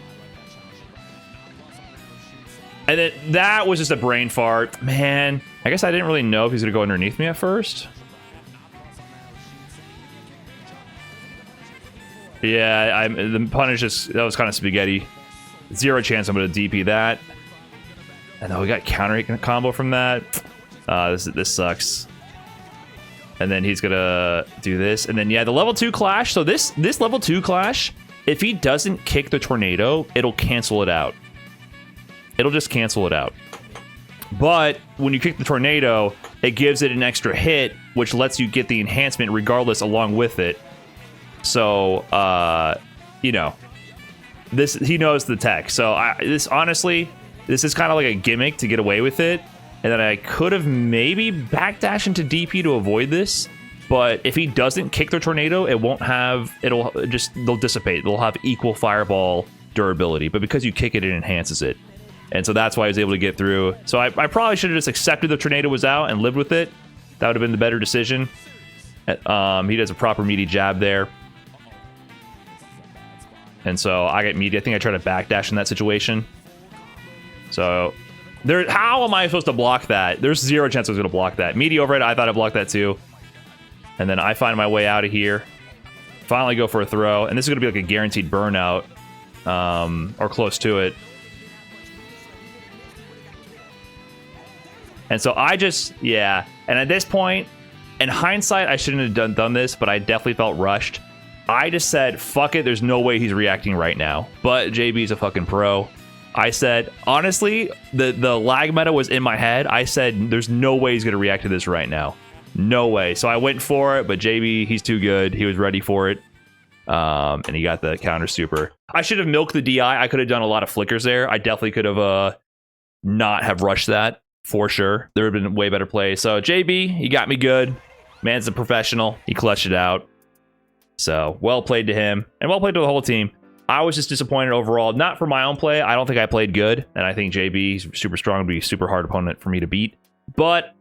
And then that was just a brain fart. Man, I guess I didn't really know if he's going to go underneath me at first. Yeah, the punish just, that was kind of spaghetti. Zero chance I'm going to DP that. And then we got counter combo from that. This sucks. And then he's going to do this. And then, yeah, the level 2 clash. So this level 2 clash, if he doesn't kick the tornado, it'll cancel it out. It'll just cancel it out. But when you kick the tornado, it gives it an extra hit, which lets you get the enhancement regardless along with it. So, you know, he knows the tech. So honestly, this is kind of like a gimmick to get away with it. And then I could have maybe backdashed into DP to avoid this. But if he doesn't kick the tornado, it won't have, they'll dissipate. They'll have equal fireball durability. But because you kick it, it enhances it. And so that's why I was able to get through. So I probably should have just accepted the tornado was out and lived with it. That would have been the better decision. He does a proper meaty jab there. And so I get meaty. I think I tried to backdash in that situation. So how am I supposed to block that? There's zero chance I was going to block that. Meaty overhead, I thought I blocked that too. And then I find my way out of here. Finally go for a throw. And this is going to be like a guaranteed burnout. Or close to it. And so I just, yeah. And at this point, in hindsight, I shouldn't have done this, but I definitely felt rushed. I just said, fuck it, there's no way he's reacting right now. But JB's a fucking pro. I said, honestly, the lag meta was in my head. I said, there's no way he's going to react to this right now. No way. So I went for it, but JB, he's too good. He was ready for it. And he got the counter super. I should have milked the DI. I could have done a lot of flickers there. I definitely could have not have rushed that. For sure. There would have been way better plays. So JB, he got me good. Man's a professional. He clutched it out. So well played to him. And well played to the whole team. I was just disappointed overall. Not for my own play. I don't think I played good. And I think JB is super strong. Would be a super hard opponent for me to beat. But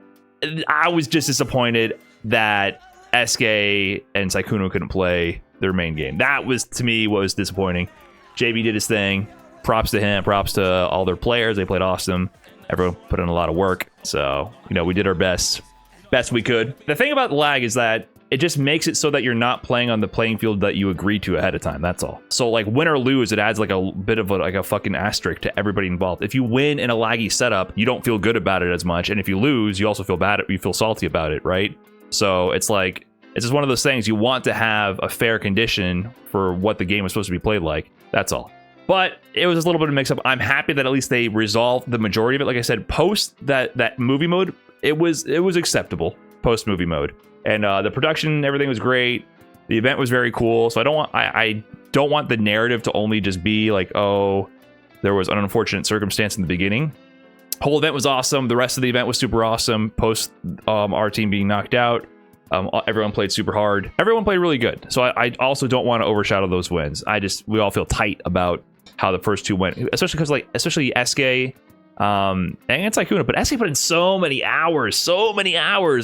I was just disappointed that Eskay and Sykkuno couldn't play their main game. That was, to me, what was disappointing. JB did his thing. Props to him. Props to all their players. They played awesome. Everyone put in a lot of work. So, you know, we did our best we could. The thing about lag is that it just makes it so that you're not playing on the playing field that you agreed to ahead of time. That's all. So, like, win or lose, it adds like a bit of a fucking asterisk to everybody involved. If you win in a laggy setup, you don't feel good about it as much. And if you lose, you also feel bad. You feel salty about it, right? So it's like, it's just one of those things. You want to have a fair condition for what the game was supposed to be played like. That's all. But it was a little bit of a mix-up. I'm happy that at least they resolved the majority of it. Like I said, post that movie mode, it was acceptable. Post movie mode, and the production, everything was great. The event was very cool. So I don't want the narrative to only just be like, oh, there was an unfortunate circumstance in the beginning. Whole event was awesome. The rest of the event was super awesome. Post our team being knocked out, everyone played super hard. Everyone played really good. So I also don't want to overshadow those wins. We all feel tight about how the first two went, especially because especially Eskay and Sykkuno, but Eskay put in so many hours,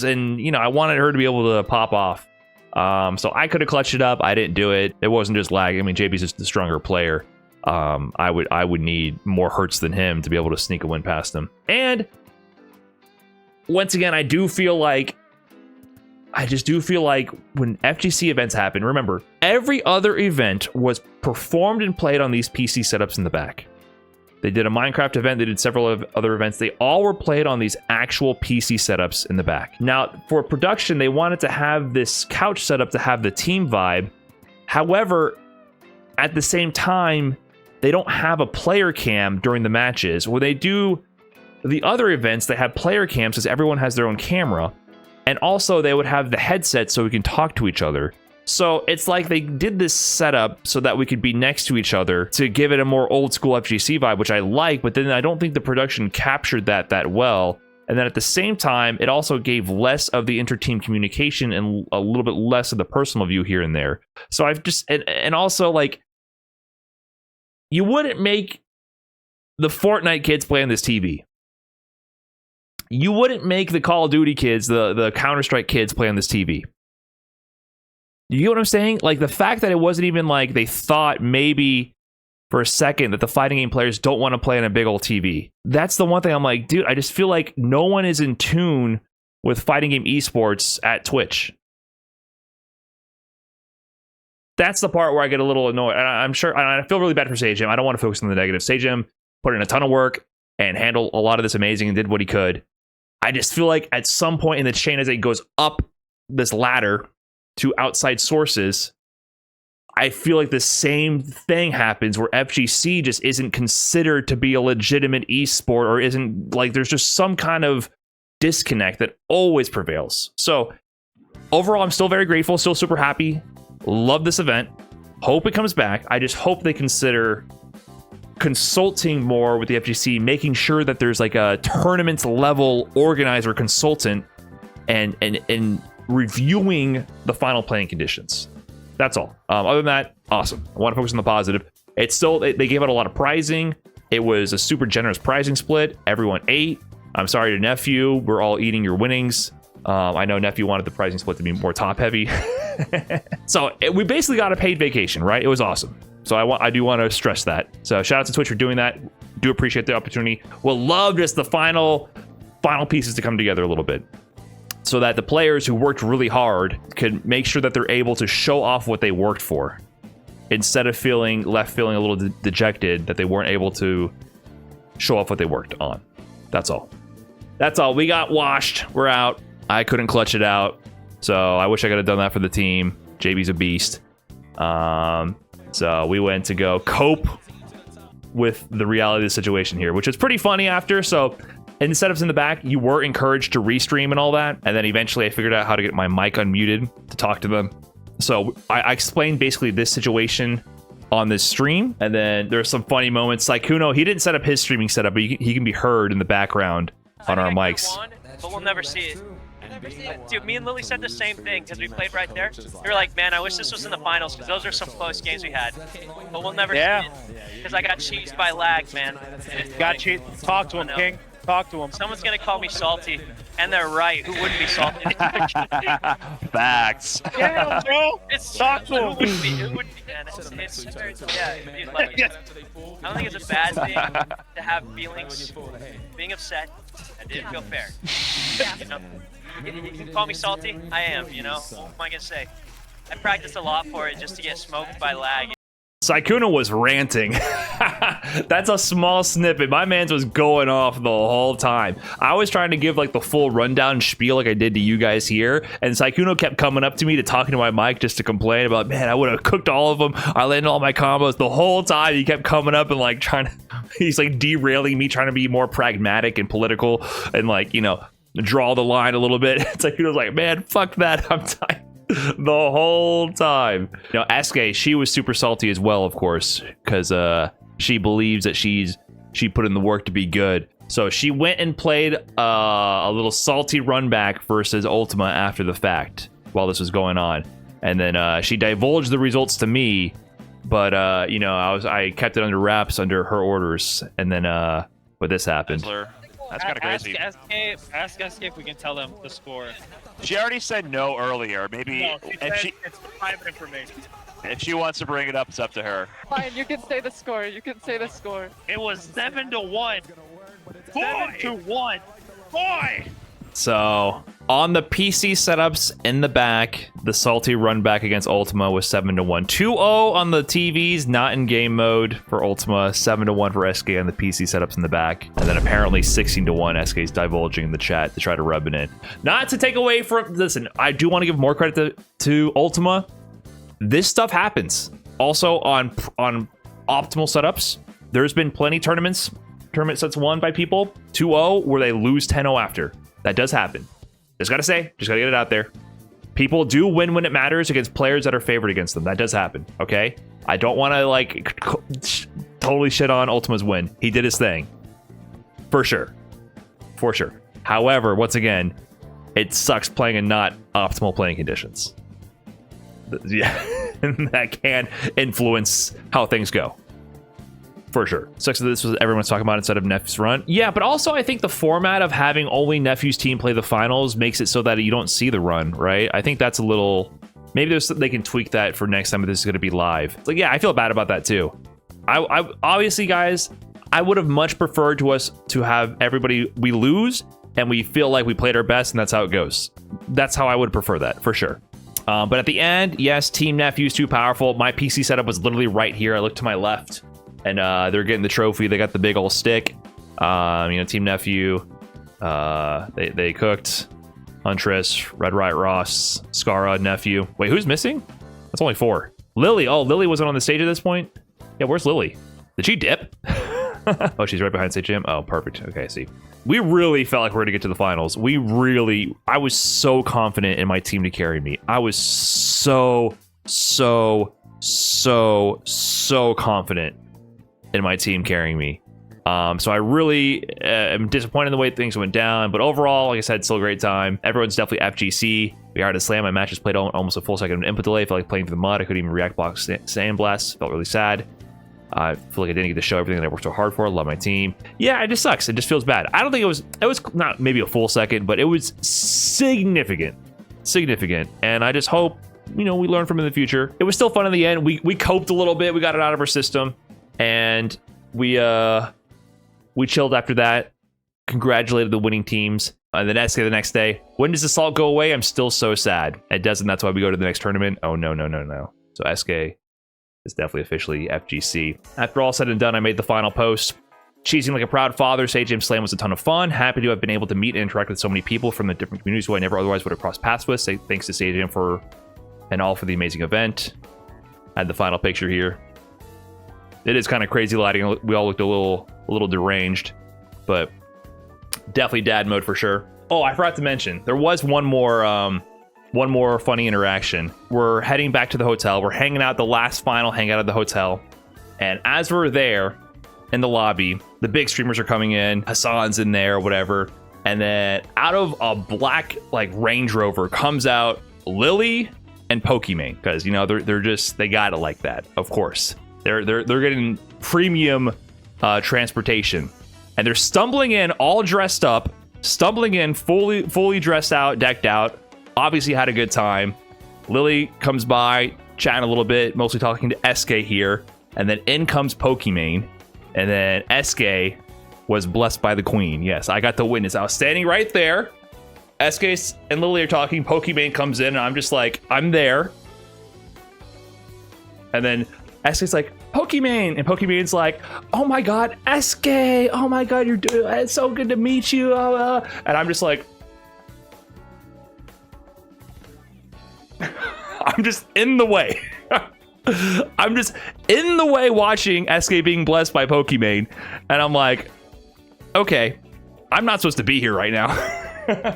and you know, I wanted her to be able to pop off. So I could have clutched it up. I didn't do it. It wasn't just lag. I mean, JB's just the stronger player. I would need more hurts than him to be able to sneak a win past him. And once again, I just do feel like when FGC events happen, remember, every other event was performed and played on these PC setups in the back. They did a Minecraft event. They did several other events. They all were played on these actual PC setups in the back. Now, for production, they wanted to have this couch setup to have the team vibe. However, at the same time, they don't have a player cam during the matches. When they do the other events, they have player cams because everyone has their own camera. And also, they would have the headset so we can talk to each other. So it's like they did this setup so that we could be next to each other to give it a more old school FGC vibe, which I like, but then I don't think the production captured that well. And then at the same time, it also gave less of the inter-team communication and a little bit less of the personal view here and there. So I've just, and also like, you wouldn't make the Fortnite kids play on this TV. You wouldn't make the Call of Duty kids, the Counter-Strike kids play on this TV. You get what I'm saying? Like, the fact that it wasn't even like they thought maybe for a second that the fighting game players don't want to play on a big old TV. That's the one thing I'm like, dude, I just feel like no one is in tune with fighting game esports at Twitch. That's the part where I get a little annoyed. And I'm sure, and I feel really bad for Sajam. I don't want to focus on the negative. Sajam put in a ton of work and handled a lot of this amazing and did what he could. I just feel like at some point in the chain, as it goes up this ladder to outside sources, I feel like the same thing happens where FGC just isn't considered to be a legitimate esport, or isn't, like, there's just some kind of disconnect that always prevails. So overall, I'm still very grateful, still super happy. Love this event. Hope it comes back. I just hope they consider consulting more with the FGC, making sure that there's like a tournament level organizer consultant and reviewing the final playing conditions. That's all. Other than that, awesome. I want to focus on the positive. It's still, they gave out a lot of prizing. It was a super generous prizing split. Everyone ate. I'm sorry to Nephew. We're all eating your winnings. I know Nephew wanted the prizing split to be more top heavy. So we basically got a paid vacation, right? It was awesome. So I do want to stress that. So shout out to Twitch for doing that. Do appreciate the opportunity. We'll love just the final pieces to come together a little bit, so that the players who worked really hard can make sure that they're able to show off what they worked for, instead of feeling a little dejected that they weren't able to show off what they worked on. That's all. That's all. We got washed. We're out. I couldn't clutch it out, so I wish I could have done that for the team. JB's a beast. So we went to go cope with the reality of the situation here, which is pretty funny after. So in the setups in the back, you were encouraged to restream and all that. And then eventually I figured out how to get my mic unmuted to talk to them. So I explained basically this situation on this stream. And then there's some funny moments. Sykkuno, he didn't set up his streaming setup, but he can be heard in the background on our mics. But we'll never see it. Dude, me and Lily said the same thing because we played right there. We were like, man, I wish this was in the finals because those are some close games we had. But we'll never see it because I got cheesed by lag, man. Got cheesed. Talk to him, King. Talk to him. Someone's going to call me salty. And they're right. Who wouldn't be salty? Facts. Yeah, bro. It's Talk to him. Who wouldn't be? Who wouldn't be, man? I don't think it's a bad thing to have feelings. Being upset, I didn't feel fair. You know? You can call me salty. I am, you know? What am I going to say? I practiced a lot for it just to get smoked by lag. Sykkuno was ranting. That's a small snippet. My man's was going off the whole time. I was trying to give like the full rundown spiel like I did to you guys here, and Sykkuno kept coming up to me to talking to my mic just to complain about, man, I would have cooked all of them. I landed all my combos. The whole time he kept coming up and like trying to, he's like derailing me, trying to be more pragmatic and political and like, you know, draw the line a little bit. It's like, he was like, man, fuck that. I'm tired. The whole time. You know, Eskay, she was super salty as well, of course, because she believes that she put in the work to be good. So she went and played a little salty run back versus Ultima after the fact while this was going on, and then she divulged the results to me, but you know, I kept it under wraps under her orders, and then but this happened. That's kind of crazy. Ask Eskay if we can tell them the score. She already said no earlier. Maybe No, if it's private information. if she wants to bring it up, it's up to her. Fine, you can say the score. You can say the score. It was 7-1. 7-1. Boy! So On the PC setups in the back, the salty run back against Ultima was 7-1. 2-0 on the TVs, not in game mode for Ultima. 7-1 for Eskay on the PC setups in the back. And then apparently 16-1 Eskay's divulging in the chat to try to rub it in. Not to take away from... Listen, I do want to give more credit to Ultima. This stuff happens. Also on optimal setups, there's been plenty tournament sets won by people 2-0 where they lose 10-0 after. That does happen. Just gotta get it out there. People do win when it matters against players that are favored against them. That does happen, okay? I don't want to, like, totally shit on Ultima's win. He did his thing. For sure. For sure. However, once again, it sucks playing in not optimal playing conditions. Yeah, that can influence how things go. For sure. Sucks that this was everyone's talking about instead of Nephew's run. Yeah, but also I think the format of having only Nephew's team play the finals makes it so that you don't see the run, right? I think that's a little... Maybe they can tweak that for next time if this is going to be live. It's like, yeah, I feel bad about that too. I obviously, guys, I would have much preferred to have everybody... We lose, and we feel like we played our best, and that's how it goes. That's how I would prefer that, for sure. But at the end, yes, Team Nephew's too powerful. My PC setup was literally right here. I looked to my left. And they're getting the trophy. They got the big old stick. Team Nephew. They cooked. Huntress, Red Riot Ross, Scara, Nephew. Wait, who's missing? That's only 4. Lily. Oh, Lily wasn't on the stage at this point? Yeah, where's Lily? Did she dip? Oh, she's right behind Sajam. Oh, perfect. Okay, see. We really felt like we were going to get to the finals. I was so confident in my team to carry me. I was so confident in my team carrying me. So I really am disappointed in the way things went down, but overall, like I said, still a great time. Everyone's definitely FGC. We are at a slam. My matches played almost a full second of input delay. Felt like playing through the mud. I couldn't even react block sandblast. Felt really sad. I feel like I didn't get to show everything that I worked so hard for. I love my team. Yeah, it just sucks. It just feels bad. I don't think it was not maybe a full second, but it was significant. And I just hope, we learn from it in the future. It was still fun in the end. We coped a little bit. We got it out of our system. And we chilled after that, congratulated the winning teams, and then Eskay the next day. When does the salt go away? I'm still so sad. It doesn't. That's why we go to the next tournament. Oh, no. So Eskay is definitely officially FGC. After all said and done, I made the final post. Cheesing like a proud father, Sajam Slam was a ton of fun. Happy to have been able to meet and interact with so many people from the different communities who I never otherwise would have crossed paths with. Say thanks to Sajam for the amazing event. I had the final picture here. It is kind of crazy lighting. We all looked a little deranged, but definitely dad mode for sure. Oh, I forgot to mention, there was one more funny interaction. We're heading back to the hotel. We're hanging out, the last final hangout at the hotel. And as we're there in the lobby, the big streamers are coming in. Hassan's in there, whatever. And then out of a black Range Rover comes out Lily and Pokimane, because they got it like that, of course. They're getting premium transportation, and they're stumbling in all dressed up, fully dressed out, decked out. Obviously had a good time. Lily comes by, chatting a little bit, mostly talking to Eskay here, and then in comes Pokimane, and then Eskay was blessed by the queen. Yes, I got to witness. I was standing right there. Eskay and Lily are talking. Pokimane comes in, and I'm just like, I'm there. And then Eskay's like, Pokimane, and Pokimane's like, oh my god, Eskay, oh my god, it's so good to meet you, and I'm just like, I'm just in the way. I'm just in the way watching Eskay being blessed by Pokimane, and I'm like, okay, I'm not supposed to be here right now.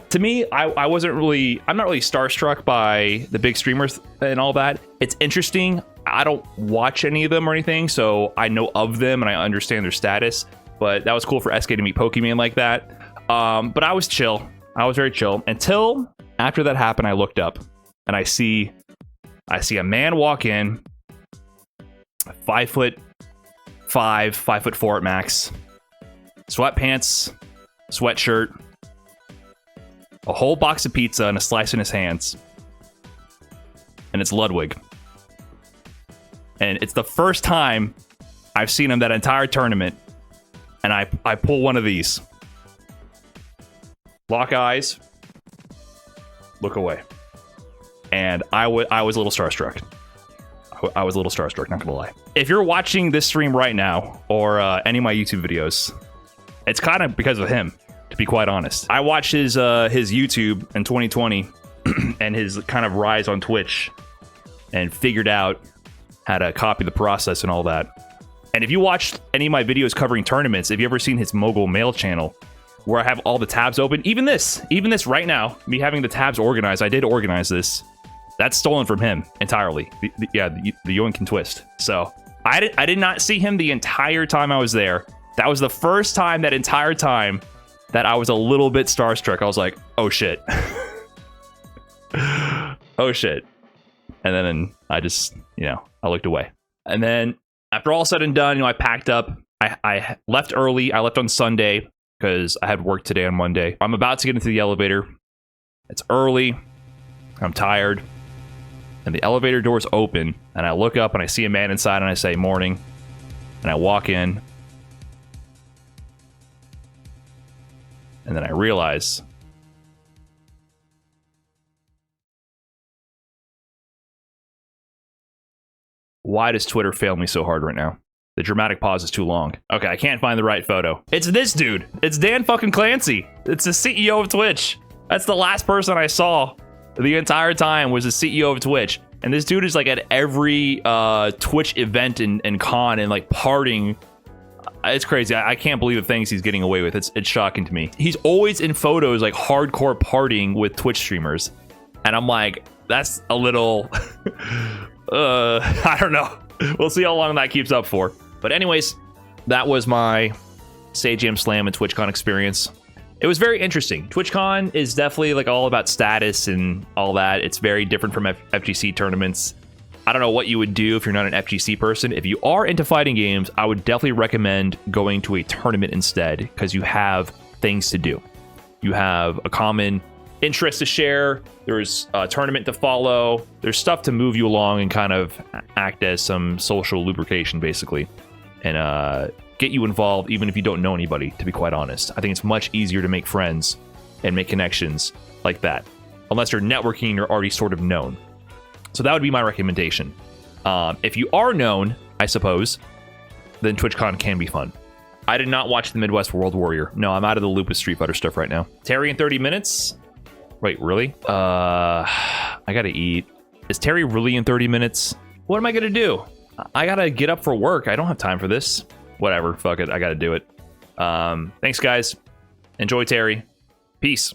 To me, I'm not really starstruck by the big streamers and all that. It's interesting. I don't watch any of them or anything, so I know of them and I understand their status. But that was cool for Eskay to meet Pokimane like that. But I was chill. I was very chill until after that happened. I looked up and I see a man walk in, 5'5", 5'4" at max, sweatpants, sweatshirt, a whole box of pizza and a slice in his hands, and it's Ludwig. And it's the first time I've seen him that entire tournament, and I pull one of these. Lock eyes, look away. And I was a little starstruck. I was a little starstruck, not gonna lie. If you're watching this stream right now, or any of my YouTube videos, it's kind of because of him, to be quite honest. I watched his YouTube in 2020 and his kind of rise on Twitch and figured out how to copy the process and all that. And if you watched any of my videos covering tournaments, have you ever seen his Mogul Mail channel where I have all the tabs open? Even this right now, me having the tabs organized, I did organize this. That's stolen from him entirely. The Yoink and Twist. So I did not see him the entire time I was there. That was the first time that entire time that I was a little bit starstruck. I was like, oh shit. Oh shit. And then I just, I looked away. And then after all said and done, I packed up. I left early. I left on Sunday because I had work today on Monday. I'm about to get into the elevator. It's early. I'm tired. And the elevator doors open, and I look up and I see a man inside, and I say, morning. And I walk in. And then I realize why does Twitter fail me so hard right now? The dramatic pause is too long. Okay, I can't find the right photo. It's this dude. It's Dan fucking Clancy. It's the CEO of Twitch. That's the last person I saw the entire time was the CEO of Twitch. And this dude is like at every Twitch event and con and like partying. It's crazy. I can't believe the things he's getting away with. It's shocking to me. He's always in photos like hardcore partying with Twitch streamers. And I'm like, that's a little... I don't know. We'll see how long that keeps up for. But anyways, that was my Sajam Slam and TwitchCon experience. It was very interesting. TwitchCon is definitely like all about status and all that. It's very different from FGC tournaments. I don't know what you would do if you're not an FGC person. If you are into fighting games, I would definitely recommend going to a tournament instead because you have things to do. You have a common interest to share. There's a tournament to follow. There's stuff to move you along and kind of act as some social lubrication, basically. And get you involved even if you don't know anybody, to be quite honest. I think it's much easier to make friends and make connections like that, unless you're networking, you're already sort of known. So that would be my recommendation. If you are known, I suppose, then TwitchCon can be fun. I did not watch the Midwest World Warrior. No, I'm out of the loop with Street Fighter stuff right now. Terry in 30 minutes? Wait, really? I gotta eat. Is Terry really in 30 minutes? What am I gonna do? I gotta get up for work. I don't have time for this. Whatever, fuck it, I gotta do it. Thanks, guys. Enjoy Terry. Peace.